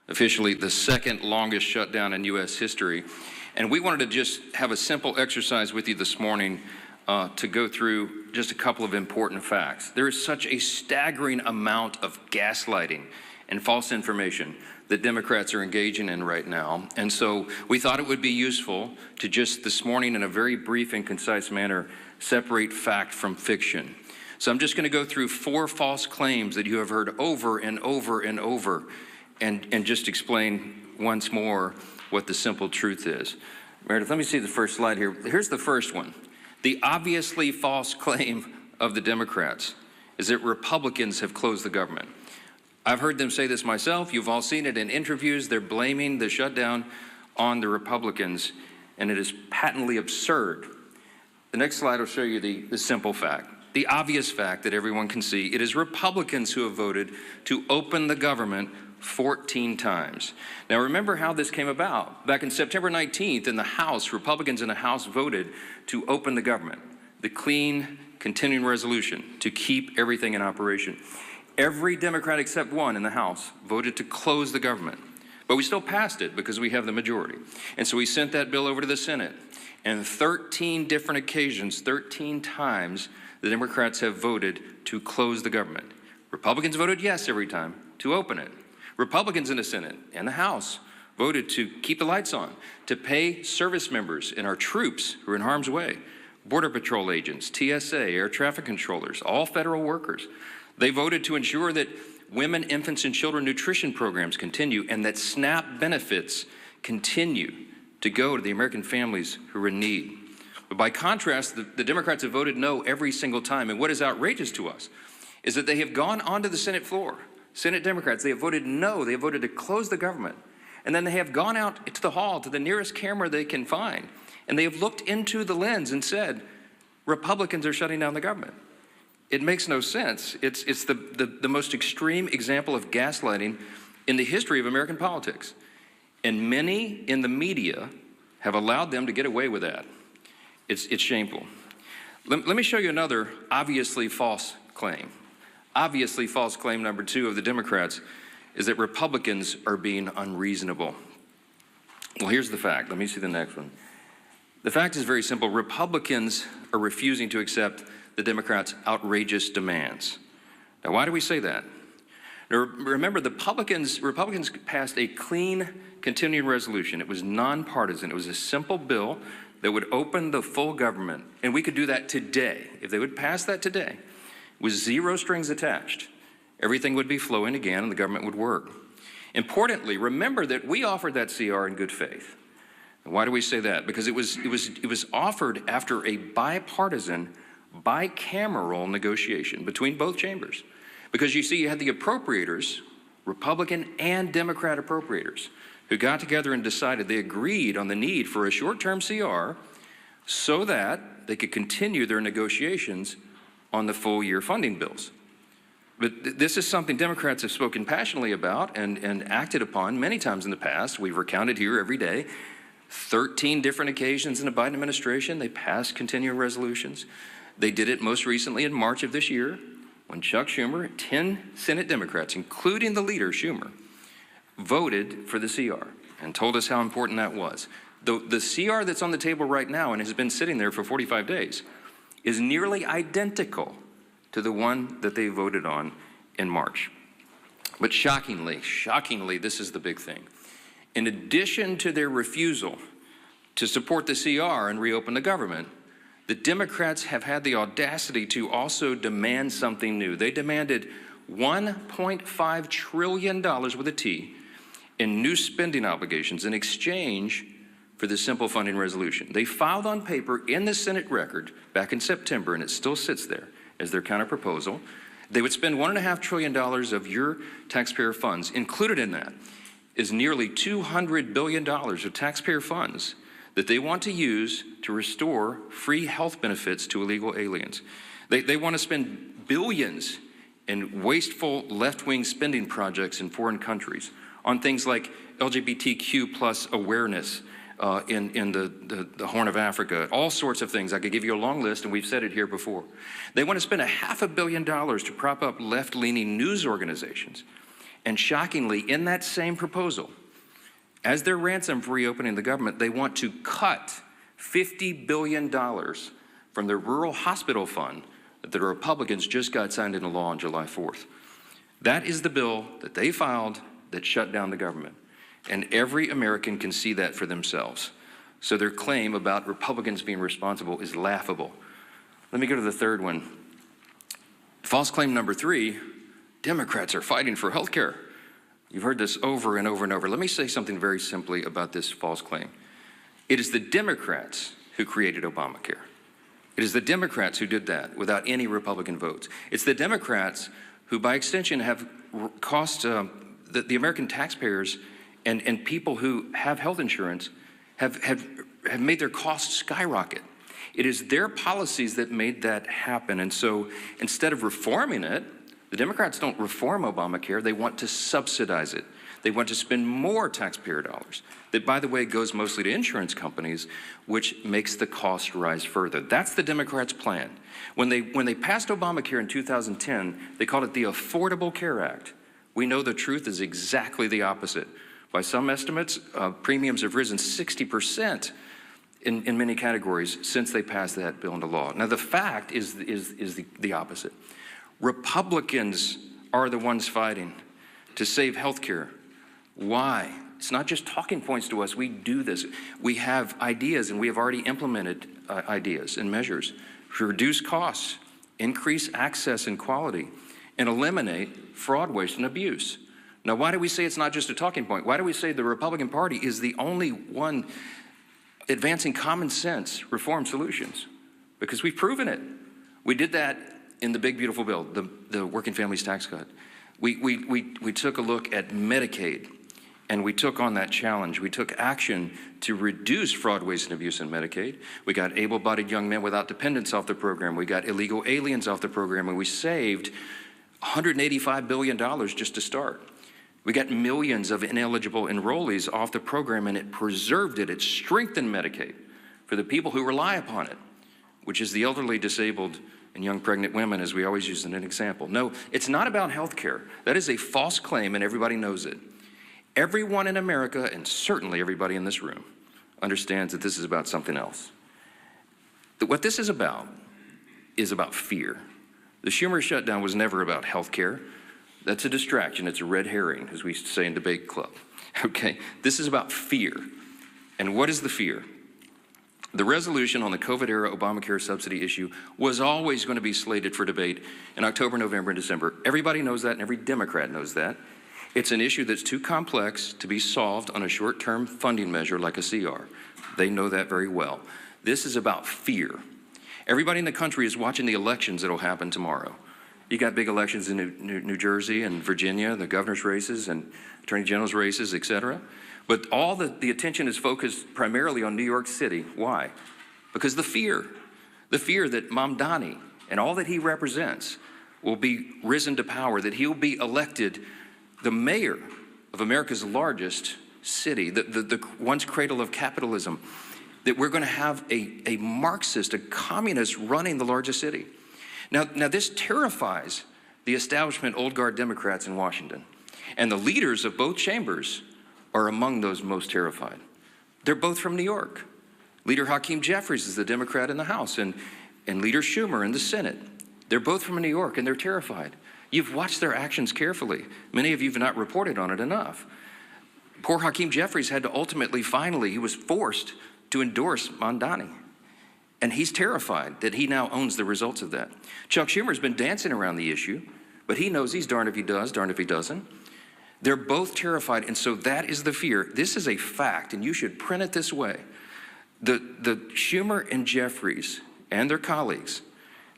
officially the second longest shutdown in U.S. history. And we wanted to just have a simple exercise with you this morning to go through just a couple of important facts. There is such a staggering amount of gaslighting and false information that Democrats are engaging in right now. And so we thought it would be useful to just this morning, in a very brief and concise manner, separate fact from fiction. So I'm just going to go through 4 false claims that you have heard over and over and over, and just explain once more what the simple truth is. Meredith, let me see the first slide here. Here's the first one. The obviously false claim of the Democrats is that Republicans have closed the government. I've heard them say this myself. You've all seen it in interviews. They're blaming the shutdown on the Republicans, and it is patently absurd. The next slide will show you the simple fact, the obvious fact that everyone can see. It is Republicans who have voted to open the government 14 times. Now remember how this came about. Back in September 19th in the House, Republicans in the House voted to open the government, the clean continuing resolution to keep everything in operation. Every Democrat except one in the House voted to close the government. But we still passed it because we have the majority. And so we sent that bill over to the Senate. And 13 different occasions, 13 times, the Democrats have voted to close the government. Republicans voted yes every time to open it. Republicans in the Senate and the House voted to keep the lights on, to pay service members and our troops who are in harm's way, Border Patrol agents, TSA, air traffic controllers, all federal workers. They voted to ensure that women, infants, and children nutrition programs continue and that SNAP benefits continue to go to the American families who are in need. But by contrast, the Democrats have voted no every single time. And what is outrageous to us is that they have gone onto the Senate floor. Senate Democrats, they have voted no. They have voted to close the government. And then they have gone out to the hall, to the nearest camera they can find. And they have looked into the lens and said, Republicans are shutting down the government. It makes no sense. It's the most extreme example of gaslighting in the history of American politics. And many in the media have allowed them to get away with that. It's shameful. Let me show you another obviously false claim. Obviously false claim number 2 of the Democrats is that Republicans are being unreasonable. Well, here's the fact. Let me see the next one. The fact is very simple. Republicans are refusing to accept the Democrats' outrageous demands. Now, why do we say that? Now, remember, the Republicans passed a clean continuing resolution. It was nonpartisan. It was a simple bill that would open the full government, and we could do that today. If they would pass that today, with 0 strings attached, everything would be flowing again and the government would work. Importantly, remember that we offered that CR in good faith. And why do we say that? Because it was offered after a bipartisan, bicameral negotiation between both chambers. Because you see, you had the appropriators, Republican and Democrat appropriators, who got together and decided, they agreed on the need for a short-term CR so that they could continue their negotiations on the full-year funding bills. But this is something Democrats have spoken passionately about and acted upon many times in the past. We've recounted here every day. 13 different occasions in the Biden administration, they passed continuing resolutions. They did it most recently in March of this year when Chuck Schumer, 10 Senate Democrats, including the leader, Schumer, voted for the CR and told us how important that was. The CR that's on the table right now and has been sitting there for 45 days is nearly identical to the one that they voted on in March. But shockingly, this is the big thing. In addition to their refusal to support the CR and reopen the government, the Democrats have had the audacity to also demand something new. They demanded $1.5 trillion with a T in new spending obligations in exchange for the simple funding resolution. They filed on paper in the Senate record back in September, and it still sits there as their counterproposal. They would spend $1.5 trillion of your taxpayer funds. Included in that is nearly $200 billion of taxpayer funds that they want to use to restore free health benefits to illegal aliens. They want to spend billions in wasteful left-wing spending projects in foreign countries on things like LGBTQ plus awareness in the Horn of Africa, all sorts of things. I could give you a long list, and we've said it here before. They want to spend $500 million to prop up left-leaning news organizations And shockingly, in that same proposal, as their ransom for reopening the government, they want to cut $50 billion from the rural hospital fund that the Republicans just got signed into law on July 4th. That is the bill that they filed that shut down the government. And every American can see that for themselves. So their claim about Republicans being responsible is laughable. Let me go to the third one. False claim number 3, Democrats are fighting for health care. You've heard this over and over and over. Let me say something very simply about this false claim. It is the Democrats who created Obamacare. It is the Democrats who did that without any Republican votes. It's the Democrats who, by extension, have cost the American taxpayers and people who have health insurance have made their costs skyrocket. It is their policies that made that happen. And so instead of reforming it, the Democrats don't reform Obamacare, they want to subsidize it. They want to spend more taxpayer dollars. That, by the way, goes mostly to insurance companies, which makes the cost rise further. That's the Democrats' plan. When they passed Obamacare in 2010, they called it the Affordable Care Act. We know the truth is exactly the opposite. By some estimates, premiums have risen 60% in many categories since they passed that bill into law. Now, the fact is the opposite. Republicans are the ones fighting to save health care. Why? It's not just talking points to us. We do this. We have ideas, and we have already implemented ideas and measures to reduce costs, increase access and quality, and eliminate fraud, waste, and abuse. Now, why do we say it's not just a talking point? Why do we say the Republican Party is the only one advancing common sense reform solutions? Because we've proven it. We did that in the big, beautiful bill, the Working Families Tax Cut. We took a look at Medicaid, and we took on that challenge. We took action to reduce fraud, waste, and abuse in Medicaid. We got able-bodied young men without dependents off the program. We got illegal aliens off the program, and we saved $185 billion just to start. We got millions of ineligible enrollees off the program, and it preserved it. It strengthened Medicaid for the people who rely upon it, which is the elderly, disabled, and young pregnant women, as we always use in an example. No, it's not about health care. That is a false claim, and everybody knows it. Everyone in America, and certainly everybody in this room, understands that this is about something else. That what this is about fear. The Schumer shutdown was never about health care. That's a distraction. It's a red herring, as we say in debate club. Okay? This is about fear. And what is the fear? The resolution on the COVID-era Obamacare subsidy issue was always going to be slated for debate in October, November, and December. Everybody knows that, and every Democrat knows that. It's an issue that's too complex to be solved on a short-term funding measure like a CR. They know that very well. This is about fear. Everybody in the country is watching the elections that will happen tomorrow. You got big elections in New Jersey and Virginia, the governor's races and attorney general's races, et cetera. But all the attention is focused primarily on New York City. Why? Because the fear that Mamdani and all that he represents will be risen to power, that he'll be elected the mayor of America's largest city, the once cradle of capitalism, that we're going to have a Marxist, a communist running the largest city. Now this terrifies the establishment old guard Democrats in Washington. And the leaders of both chambers are among those most terrified. They're both from New York. Leader Hakeem Jeffries is the Democrat in the House, and Leader Schumer in the Senate. They're both from New York, and they're terrified. You've watched their actions carefully. Many of you have not reported on it enough. Poor Hakeem Jeffries had to finally, he was forced to endorse Mamdani. And he's terrified that he now owns the results of that. Chuck Schumer's been dancing around the issue, but he knows he's darned if he does, darned if he doesn't. They're both terrified, and so that is the fear. This is a fact, and you should print it this way. The Schumer and Jeffries and their colleagues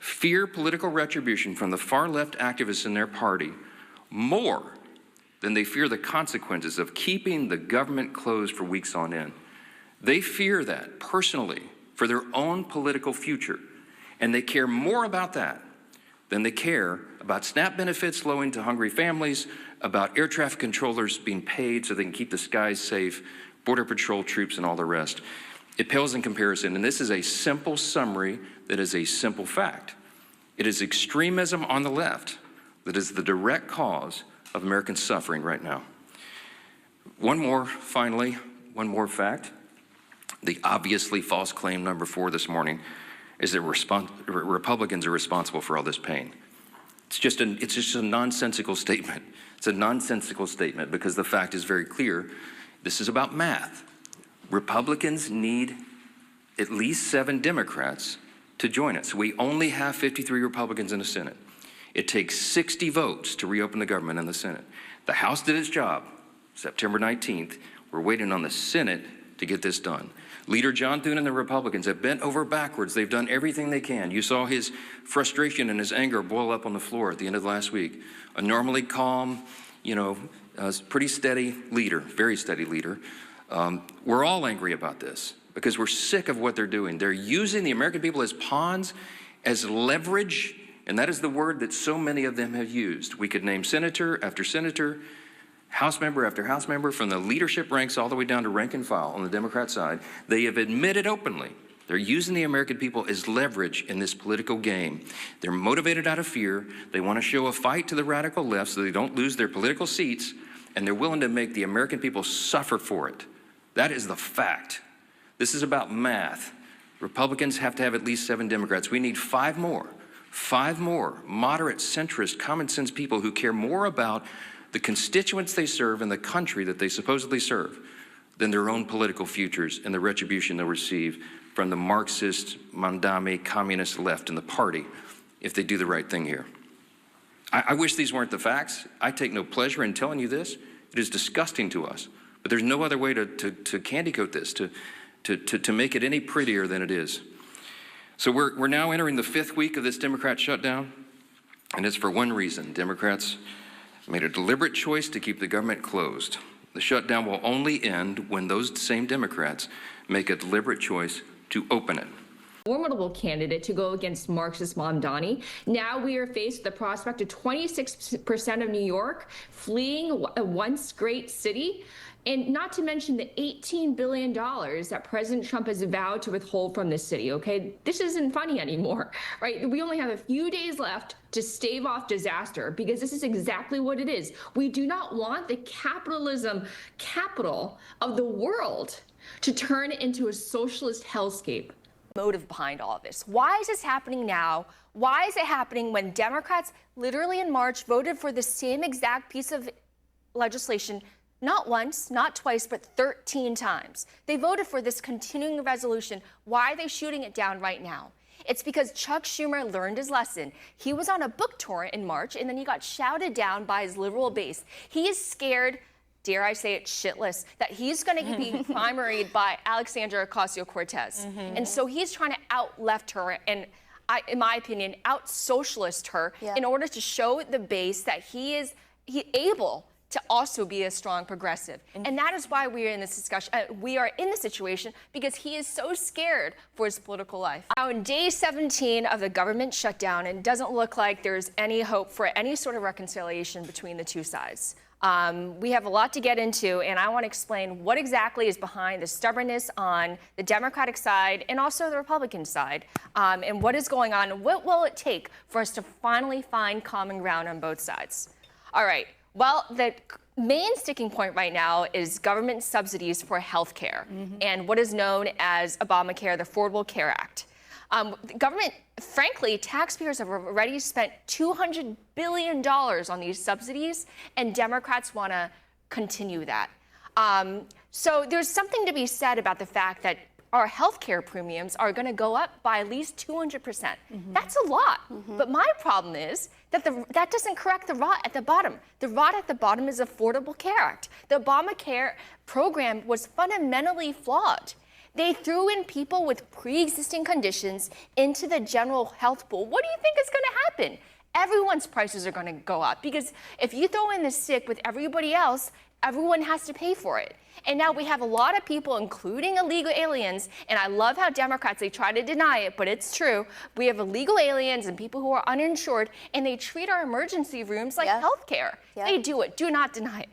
fear political retribution from the far-left activists in their party more than they fear the consequences of keeping the government closed for weeks on end. They fear that personally for their own political future, and they care more about that than they care about SNAP benefits flowing to hungry families, about air traffic controllers being paid so they can keep the skies safe, Border Patrol troops, and all the rest. It pales in comparison, and this is a simple summary that is a simple fact. It is extremism on the left that is the direct cause of Americans suffering right now. Finally, one more fact. The obviously false claim number 4 this morning is that Republicans are responsible for all this pain. It's just a nonsensical statement. It's a nonsensical statement because the fact is very clear. This is about math. Republicans need at least 7 Democrats to join us. We only have 53 Republicans in the Senate. It takes 60 votes to reopen the government in the Senate. The House did its job September 19th. We're waiting on the Senate to get this done. Leader John Thune and the Republicans have bent over backwards. They've done everything they can. You saw his frustration and his anger boil up on the floor at the end of last week. A normally calm, pretty steady leader, very steady leader. We're all angry about this because we're sick of what they're doing. They're using the American people as pawns, as leverage, and that is the word that so many of them have used. We could name senator after senator, House member after House member, from the leadership ranks all the way down to rank and file on the Democrat side. They have admitted openly they're using the American people as leverage in this political game. They're motivated out of fear. They want to show a fight to the radical left so they don't lose their political seats, and they're willing to make the American people suffer for it. That is the fact. This is about math. Republicans have to have at least 7 Democrats. We need 5 more. 5 more moderate, centrist, common sense people who care more about the constituents they serve and the country that they supposedly serve than their own political futures and the retribution they'll receive from the Marxist, Mandami, communist left in the party if they do the right thing here. I wish these weren't the facts. I take no pleasure in telling you this. It is disgusting to us. But there's no other way to candy coat this, to make it any prettier than it is. So we're now entering the 5th week of this Democrat shutdown, and it's for one reason. Democrats made a deliberate choice to keep the government closed. The shutdown will only end when those same Democrats make a deliberate choice to open it. Formidable candidate to go against Marxist Mamdani. Now we are faced with the prospect of 26% of New York fleeing a once great city, and not to mention the $18 billion that President Trump has vowed to withhold from this city, okay? this isn't funny anymore, right? We only have a few days left to stave off disaster because this is exactly what it is. We do not want the capitalism capital of the world to turn into a socialist hellscape. Motive behind all of this. Why is this happening now? Why is it happening when Democrats literally in March voted for the same exact piece of legislation, not once, not twice, but 13 times? They voted for this continuing resolution. Why are they shooting it down right now? It's because Chuck Schumer learned his lesson. He was on a book tour in March, and then he got shouted down by his liberal base. He is scared, dare I say it, shitless, that he's going to be primaried by Alexandria Ocasio-Cortez. And so he's trying to out-left her and, in my opinion, out-socialist her in order to show the base that he is able to also be a strong progressive. And that is why we are in this discussion. We are in this situation because he is so scared for his political life. Now, in day 17 of the government shutdown, it doesn't look like there's any hope for any sort of reconciliation between the two sides. We have a lot to get into, and I want to explain what exactly is behind the stubbornness on the Democratic side and also the Republican side, and what is going on, and what will it take for us to finally find common ground on both sides. All right. Well, the main sticking point right now is government subsidies for health care and what is known as Obamacare, the Affordable Care Act. Government, frankly, taxpayers have already spent $200 billion on these subsidies, and Democrats want to continue that. So there's something to be said about the fact that our health care premiums are going to go up by at least 200%. That's a lot. But my problem is that that doesn't correct the rot at the bottom. The rot at the bottom is Affordable Care Act. The Obamacare program was fundamentally flawed. They threw in people with pre-existing conditions into the general health pool. What do you think is going to happen? Everyone's prices are going to go up because if you throw in the sick with everybody else, everyone has to pay for it. And now we have a lot of people, including illegal aliens, and I love how Democrats, they try to deny it, but it's true. We have illegal aliens and people who are uninsured, and they treat our emergency rooms like health care. They do it. Do not deny it.